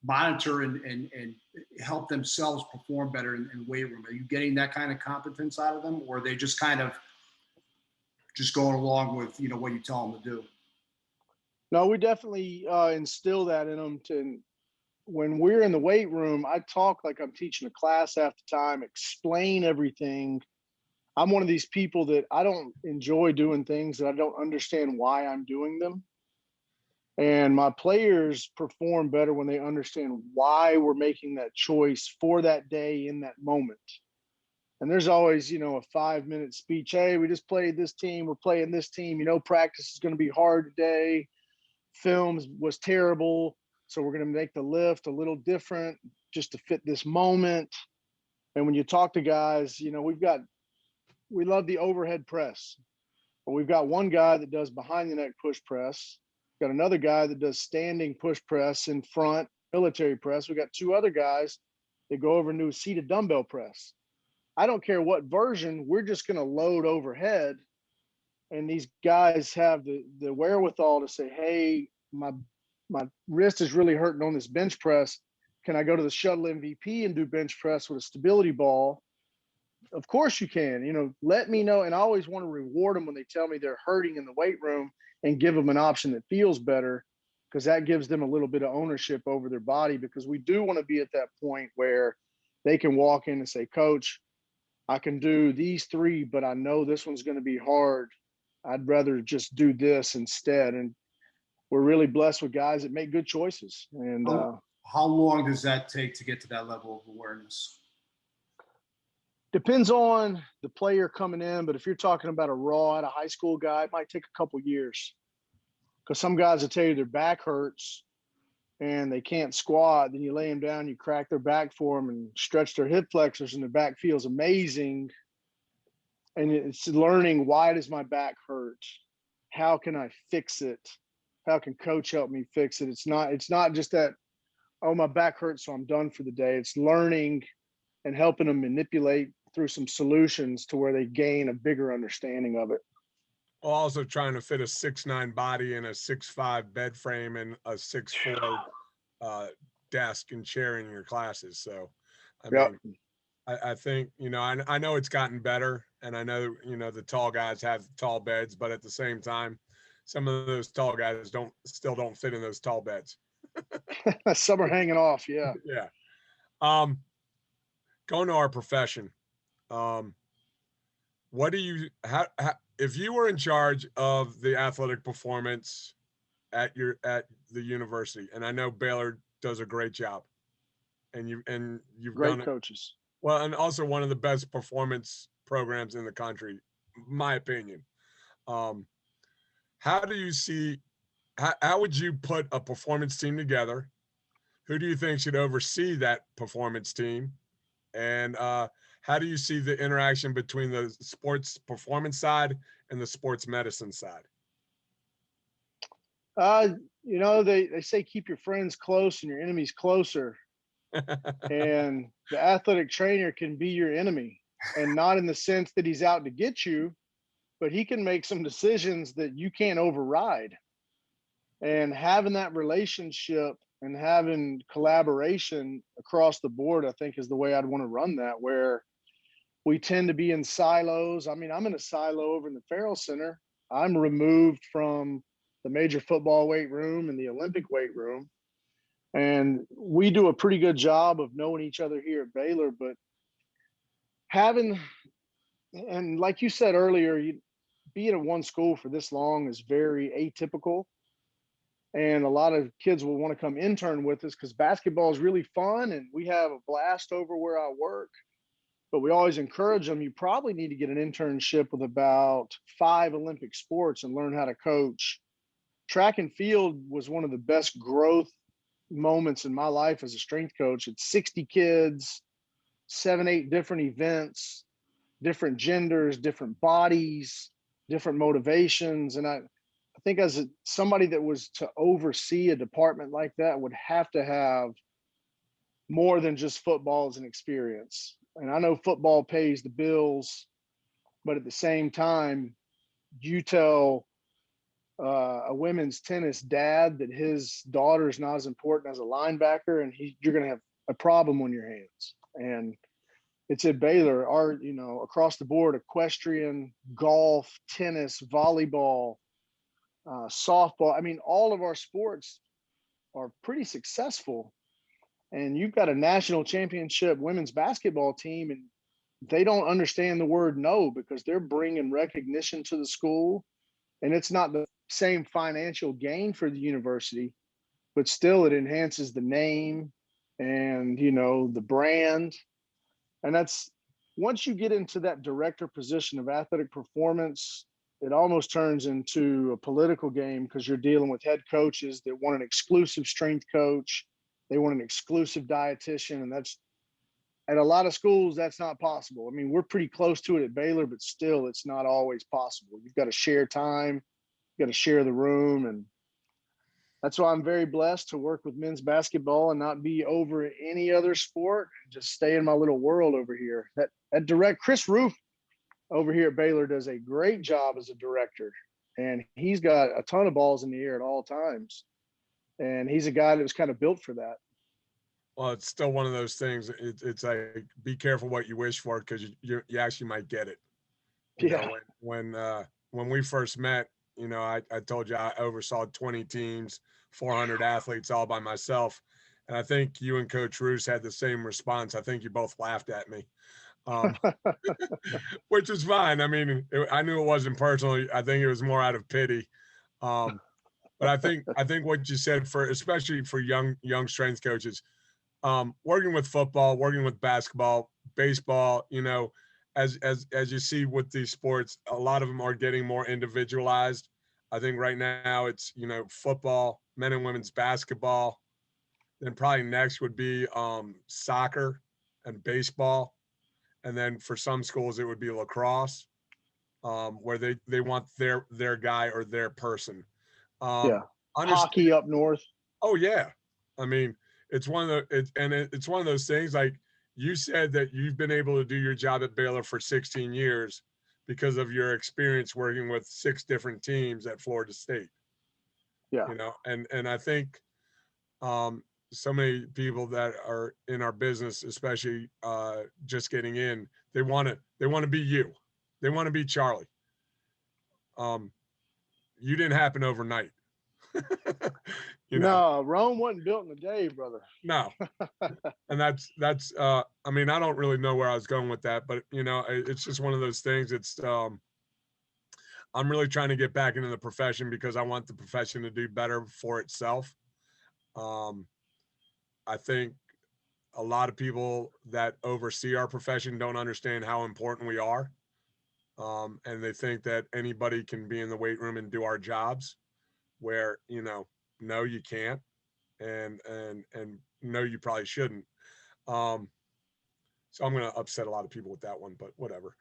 monitor and help themselves perform better in weight room? Are you getting that kind of competence out of them, or are they just kind of just going along with, you know, what you tell them to do? No, we definitely instill that in them. When we're in the weight room, I talk like I'm teaching a class half the time, explain everything. I'm one of these people that I don't enjoy doing things that I don't understand why I'm doing them. And my players perform better when they understand why we're making that choice for that day in that moment. And there's always, you know, a 5-minute speech. Hey, we just played this team. We're playing this team. You know, practice is going to be hard today. Films was terrible. So we're going to make the lift a little different just to fit this moment. And when you talk to guys, you know, we love the overhead press. But we've got one guy that does behind the neck push press. Got another guy that does standing push press in front, military press. We got 2 other guys that go over and do a seated dumbbell press. I don't care what version, we're just going to load overhead. And these guys have the wherewithal to say, hey, my wrist is really hurting on this bench press. Can I go to the shuttle MVP and do bench press with a stability ball? Of course you can. You know, let me know. And I always want to reward them when they tell me they're hurting in the weight room, and give them an option that feels better, because that gives them a little bit of ownership over their body, because we do want to be at that point where they can walk in and say, Coach, I can do these 3, but I know this one's going to be hard. I'd rather just do this instead. And we're really blessed with guys that make good choices. And how long does that take to get to that level of awareness? Depends on the player coming in, but if you're talking about a high school guy, it might take a couple years, because some guys will tell you their back hurts and they can't squat. Then you lay them down, you crack their back for them and stretch their hip flexors, and their back feels amazing. And it's learning, why does my back hurt? how can I fix it? How can coach help me fix it? It's not just that, oh, my back hurts, so I'm done for the day. It's learning and helping them manipulate through some solutions to where they gain a bigger understanding of it. Also trying to fit a 6'9" body in a 6'5" bed frame and a 6'4" desk and chair in your classes. So, I Yep. mean, I think, I know it's gotten better, and I know, the tall guys have tall beds, but at the same time, some of those tall guys still don't fit in those tall beds. Some are hanging off. Yeah. Yeah. Going to our profession. What do you, how, if you were in charge of the athletic performance at the university, and I know Baylor does a great job, and you've Great done it coaches. well, and also one of the best performance programs in the country, my opinion. How do you see, how would you put a performance team together? Who do you think should oversee that performance team? And how do you see the interaction between the sports performance side and the sports medicine side? They say keep your friends close and your enemies closer. And the athletic trainer can be your enemy, and not in the sense that he's out to get you, but he can make some decisions that you can't override. And having that relationship and having collaboration across the board, I think, is the way I'd want to run that, where we tend to be in silos. I mean, I'm in a silo over in the Farrell Center. I'm removed from the major football weight room and the Olympic weight room. And we do a pretty good job of knowing each other here at Baylor, but and like you said earlier, being at one school for this long is very atypical. And a lot of kids will want to come intern with us because basketball is really fun and we have a blast over where I work. But we always encourage them, you probably need to get an internship with about 5 Olympic sports and learn how to coach. Track and field was one of the best growth moments in my life as a strength coach. It's 60 kids, 7, 8 different events, different genders, different bodies, different motivations. And I think as somebody that was to oversee a department like that would have to have more than just football as an experience. And I know football pays the bills, but at the same time, you tell a women's tennis dad that his daughter is not as important as a linebacker, and you're going to have a problem on your hands. And it's at Baylor, across the board, equestrian, golf, tennis, volleyball, softball. I mean, all of our sports are pretty successful. And you've got a national championship women's basketball team, and they don't understand the word no because they're bringing recognition to the school. And it's not the same financial gain for the university, but still it enhances the name and, the brand. And that's, once you get into that director position of athletic performance, it almost turns into a political game because you're dealing with head coaches that want an exclusive strength coach. They want an exclusive dietitian. And that's, at a lot of schools, that's not possible. I mean, we're pretty close to it at Baylor, but still it's not always possible. You've got to share time, you got to share the room. And that's why I'm very blessed to work with men's basketball and not be over any other sport and just stay in my little world over here. That direct Chris Roof over here at Baylor does a great job as a director, and he's got a ton of balls in the air at all times. And he's a guy that was kind of built for that. Well, it's still one of those things. It's like, be careful what you wish for, because you actually might get it. Yeah. When we first met, I told you I oversaw 20 teams, 400 athletes all by myself. And I think you and Coach Roos had the same response. I think you both laughed at me, which is fine. I mean, I knew it wasn't personal. I think it was more out of pity. But I think what you said, especially for young strength coaches, working with football, working with basketball, baseball, as you see with these sports, a lot of them are getting more individualized. I think right now it's, football, men and women's basketball. Then probably next would be soccer and baseball. And then for some schools, it would be lacrosse. where they want their guy or their person. Yeah. Understand, Hockey up north. oh yeah, I mean it's one of the it's one of those things. Like you said that you've been able to do your job at Baylor for 16 years because of your experience working with 6 different teams at Florida State. Yeah. You know, and I think so many people that are in our business, especially just getting in, they want to be you. They want to be Charlie. You didn't happen overnight. You know, No, Rome wasn't built in a day, brother. no. And that's I mean, I don't really know where I was going with that, but you know, it's just one of those things. It's I'm really trying to get back into the profession because I want the profession to do better for itself. I think a lot of people that oversee our profession don't understand how important we are. And they think that anybody can be in the weight room and do our jobs where, you know, no, you can't. And no, you probably shouldn't. So I'm going to upset a lot of people with that one, but whatever.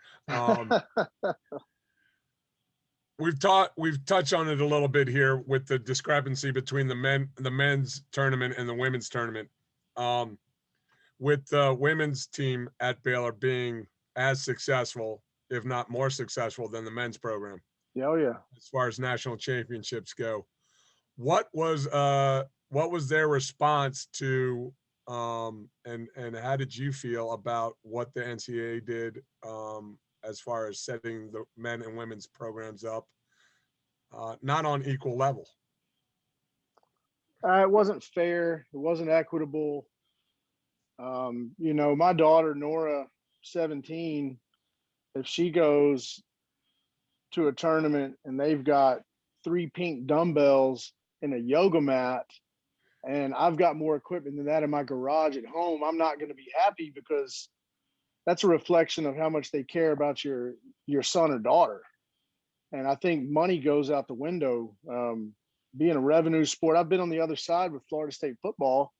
We've touched on it a little bit here with the discrepancy between the men's tournament and the women's tournament. With the women's team at Baylor being as successful, if not more successful than the men's program. Yeah, oh yeah. As far as national championships go, what was their response to and how did you feel about what the NCAA did as far as setting the men and women's programs up not on equal level? It wasn't fair. It wasn't equitable. You know, my daughter, Nora, 17, if she goes to a tournament and they've got 3 pink dumbbells and a yoga mat, and I've got more equipment than that in my garage at home, I'm not going to be happy because that's a reflection of how much they care about your son or daughter. And I think money goes out the window. Being a revenue sport, I've been on the other side with Florida State football,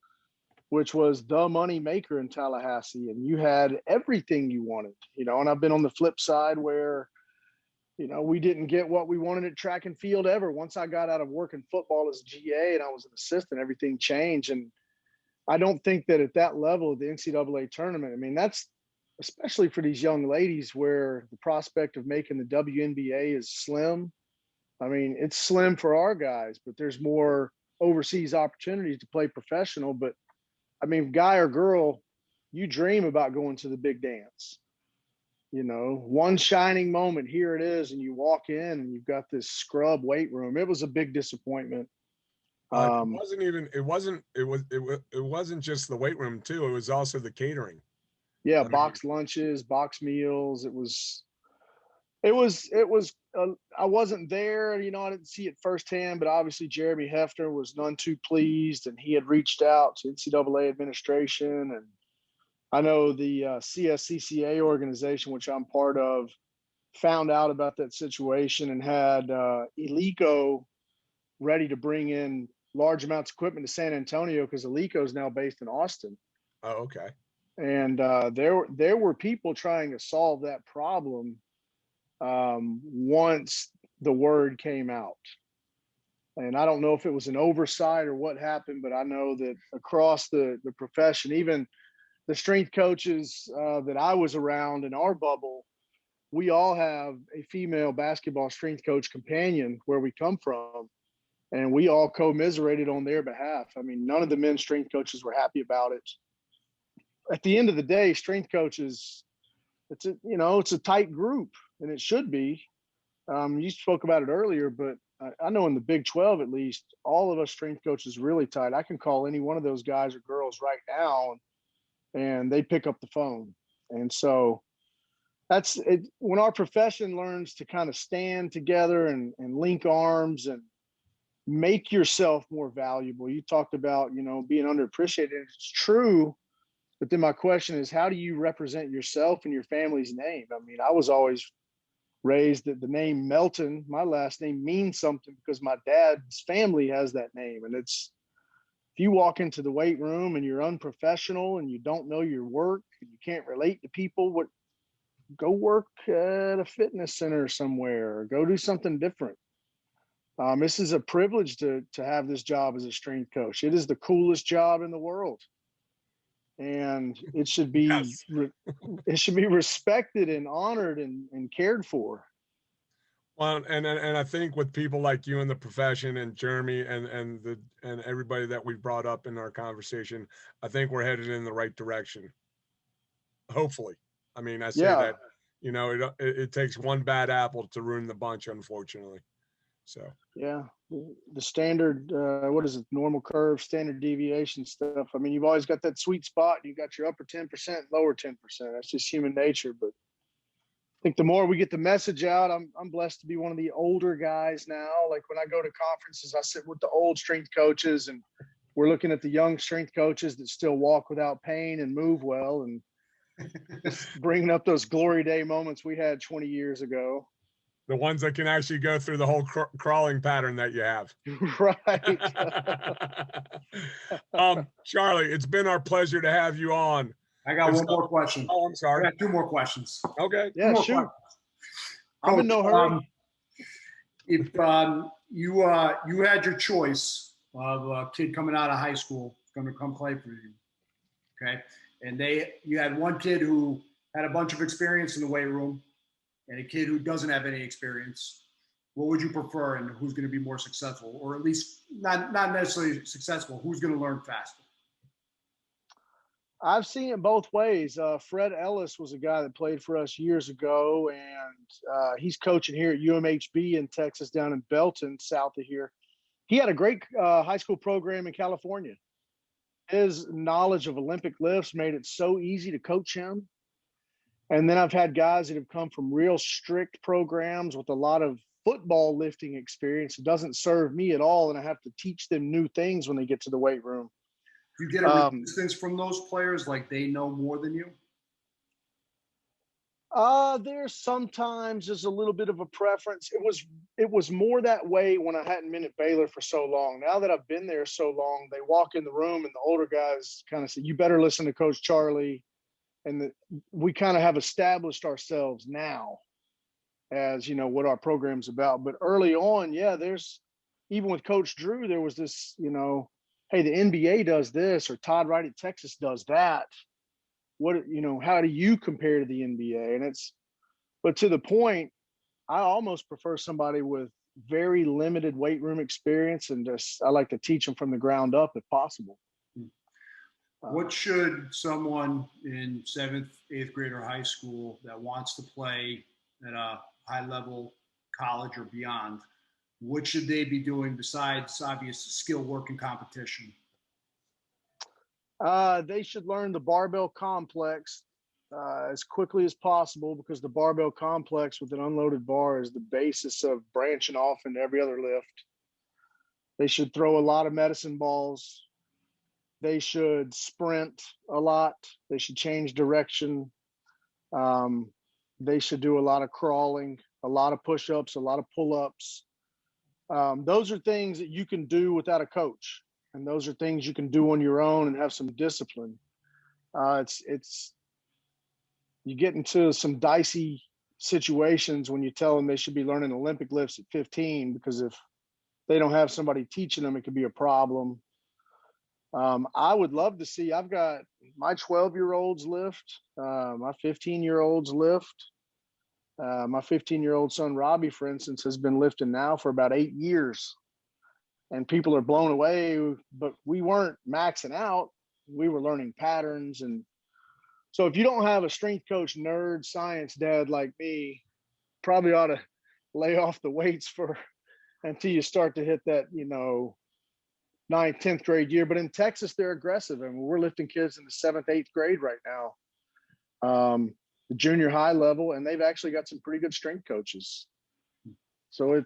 which was the money maker in Tallahassee, and you had everything you wanted, you know. And I've been on the flip side where, you know, we didn't get what we wanted at track and field ever. Once I got out of working football as a GA and I was an assistant, everything changed. And I don't think that at that level of the NCAA tournament, I mean, that's especially for these young ladies where the prospect of making the WNBA is slim. I mean, it's slim for our guys, but there's more overseas opportunities to play professional. But I mean, guy or girl, you dream about going to the big dance. You know, one shining moment, here it is, and you walk in and you've got this scrub weight room. It was a big disappointment. It wasn't just the weight room too. It was also the catering. Yeah, box lunches, box meals. I wasn't there, you know, I didn't see it firsthand, but obviously Jeremy Hefner was none too pleased, and he had reached out to NCAA administration. And I know the CSCCA organization, which I'm part of, found out about that situation and had Eleco ready to bring in large amounts of equipment to San Antonio because Eleco is now based in Austin. Oh, okay. And there were people trying to solve that problem once the word came out. And I don't know if it was an oversight or what happened, but I know that across the profession, even the strength coaches that I was around in our bubble, we all have a female basketball strength coach companion where we come from, and we all commiserated on their behalf. I mean, none of the men's strength coaches were happy about it. At the end of the day, strength coaches, it's a tight group, and it should be. You spoke about it earlier, but I know in the Big 12, at least, all of us strength coaches really tight. I can call any one of those guys or girls right now, and they pick up the phone. And so that's it. When our profession learns to kind of stand together and link arms and make yourself more valuable. You talked about, you know, being underappreciated. It's true. But then my question is, how do you represent yourself and your family's name? I mean, I was always raised that the name Melton, my last name, means something because my dad's family has that name. And it's, if you walk into the weight room and you're unprofessional and you don't know your work and you can't relate to people, go work at a fitness center somewhere, or go do something different. This is a privilege to have this job as a strength coach. It is the coolest job in the world, and it should be Yes. it should be respected and honored and cared for. Well, and I think with people like you in the profession, and Jeremy, and everybody that we brought up in our conversation, I think we're headed in the right direction. Hopefully. I mean, I say Yeah, that, it takes one bad apple to ruin the bunch, unfortunately. So, yeah. The standard, what is it? Normal curve, standard deviation stuff. I mean, you've always got that sweet spot. You got your upper 10%, lower 10%. That's just human nature. But I think the more we get the message out, I'm blessed to be one of the older guys now. Like when I go to conferences, I sit with the old strength coaches, and we're looking at the young strength coaches that still walk without pain and move well, and just bringing up those glory day moments we had 20 years ago. the ones that can actually go through the whole crawling pattern that you have. Right. Charlie, it's been our pleasure to have you on. I got one more question. Oh, I'm I sorry. got two more questions. Okay. Yeah, Two more shoot. questions. I'm in no hurry. If you had your choice of a kid coming out of high school going to come play for you, okay, and you had one kid who had a bunch of experience in the weight room and a kid who doesn't have any experience, what would you prefer, and who's going to be more successful, or at least not necessarily successful? Who's going to learn faster? I've seen it both ways. Fred Ellis was a guy that played for us years ago, and he's coaching here at UMHB in Texas, down in Belton, south of here. He had a great high school program in California. His knowledge of Olympic lifts made it so easy to coach him. And then I've had guys that have come from real strict programs with a lot of football lifting experience. It doesn't serve me at all, and I have to teach them new things when they get to the weight room. Do you get a resistance from those players, like they know more than you? There's sometimes a little bit of a preference. It was more that way when I hadn't been at Baylor for so long. Now that I've been there so long, they walk in the room and the older guys kind of say, "You better listen to Coach Charlie." And we kind of have established ourselves now as, what our program's about. But early on, yeah, even with Coach Drew, there was this, hey, the NBA does this, or Todd Wright at Texas does that. How do you compare to the NBA? But to the point, I almost prefer somebody with very limited weight room experience, and I like to teach them from the ground up if possible. What should someone in 7th, 8th grade or high school that wants to play at a high level college or beyond, what should they be doing besides obvious skill work and competition? They should learn the barbell complex as quickly as possible, because the barbell complex with an unloaded bar is the basis of branching off into every other lift. They should throw a lot of medicine balls. They should sprint a lot. They should change direction. They should do a lot of crawling, a lot of push-ups, a lot of pull-ups. Those are things that you can do without a coach. And those are things you can do on your own and have some discipline. You get into some dicey situations when you tell them they should be learning Olympic lifts at 15, because if they don't have somebody teaching them, it could be a problem. I would love to see, I've got my 12-year-olds lift, my 15-year-olds lift. My 15-year-old son, Robbie, for instance, has been lifting now for about 8 years. And people are blown away, but we weren't maxing out. We were learning patterns. And so if you don't have a strength coach, nerd, science dad like me, probably ought to lay off the weights until you start to hit that, 9th, 10th grade year. But in Texas, they're aggressive. I mean, we're lifting kids in the 7th, 8th grade right now, the junior high level, and they've actually got some pretty good strength coaches. So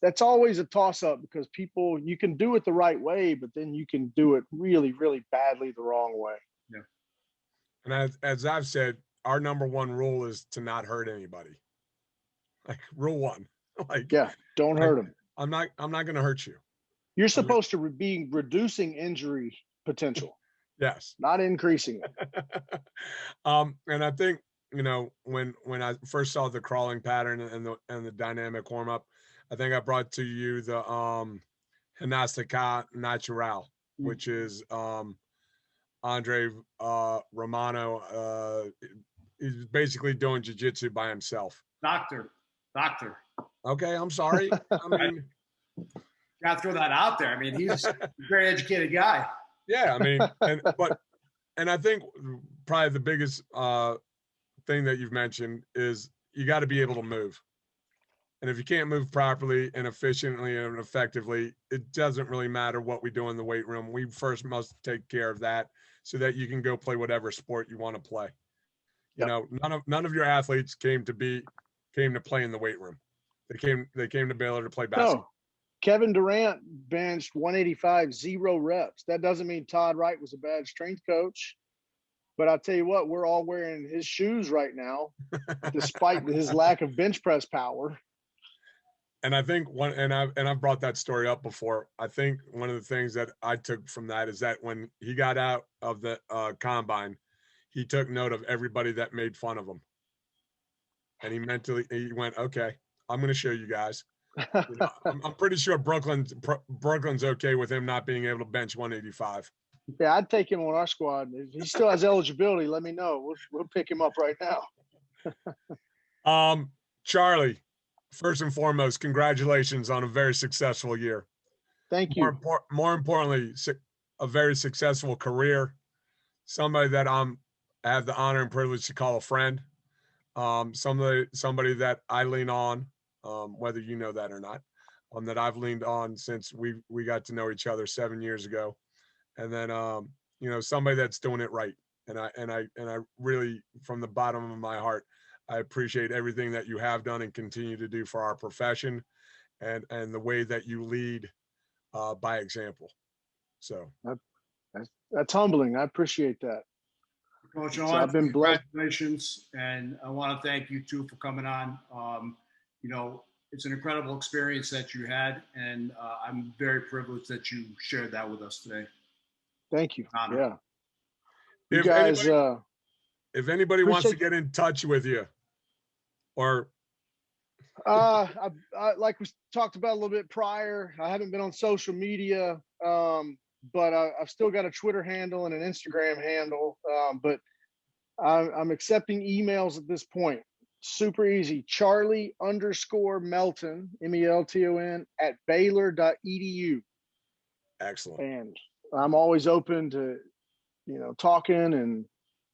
that's always a toss up, because you can do it the right way, but then you can do it really, really badly the wrong way. Yeah. And as I've said, our number one rule is to not hurt anybody. Like rule one, don't hurt them. I'm not going to hurt you. You're supposed to be reducing injury potential. Yes. not increasing it. And I think, when I first saw the crawling pattern and the dynamic warm up, I think I brought to you the Hinastica Natural, which is Andre Romano. He's basically doing jiu-jitsu by himself. Doctor. Okay, I'm sorry. I mean, Gotta throw that out there. I mean, he's a very educated guy. yeah, I mean, and I think probably the biggest thing that you've mentioned is you got to be able to move. And if you can't move properly and efficiently and effectively, it doesn't really matter what we do in the weight room. We first must take care of that so that you can go play whatever sport you want to play. Yep. None of your athletes came to play in the weight room. They came to Baylor to play basketball. No, Kevin Durant benched 185, 0 reps. That doesn't mean Todd Wright was a bad strength coach. But I'll tell you what, we're all wearing his shoes right now, despite his lack of bench press power. And I think I've brought that story up before. I think one of the things that I took from that is that when he got out of the combine, he took note of everybody that made fun of him. And he went, okay, I'm going to show you guys. I'm pretty sure Brooklyn's okay with him not being able to bench 185. Yeah, I'd take him on our squad. If he still has eligibility, let me know. We'll pick him up right now. Charlie, first and foremost, congratulations on a very successful year. Thank you. More importantly, a very successful career. Somebody that I have the honor and privilege to call a friend. Somebody that I lean on, whether you know that or not, that I've leaned on since we got to know each other 7 years ago. And then, somebody that's doing it right. And I really, from the bottom of my heart, I appreciate everything that you have done and continue to do for our profession and the way that you lead by example. So that's humbling. I appreciate that. Coach Owen, I've been congratulations. And I want to thank you too for coming on. It's an incredible experience that you had. And I'm very privileged that you shared that with us today. Thank you. Yeah. If anybody wants to get in touch with you, or I like we talked about a little bit prior, I haven't been on social media, but I've still got a Twitter handle and an Instagram handle. But I'm accepting emails at this point. Super easy. Charlie_Melton, MELTON @Baylor.edu. Excellent. And I'm always open to, talking and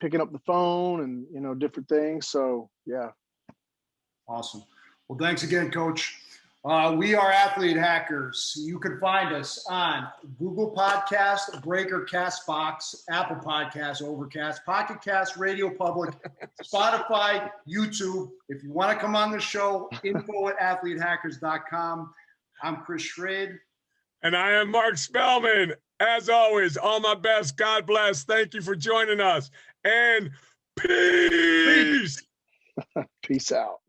picking up the phone and, different things. So, yeah. Awesome. Well, thanks again, Coach. We are Athlete Hackers. You can find us on Google Podcast, Breaker, Castbox, Apple Podcasts, Overcast, Pocket Cast, Radio Public, Spotify, YouTube. If you want to come on the show, info@athletehackers.com. I'm Chris Schrade. And I am Mark Spellman. As always, all my best. God bless. Thank you for joining us. And peace. Peace out.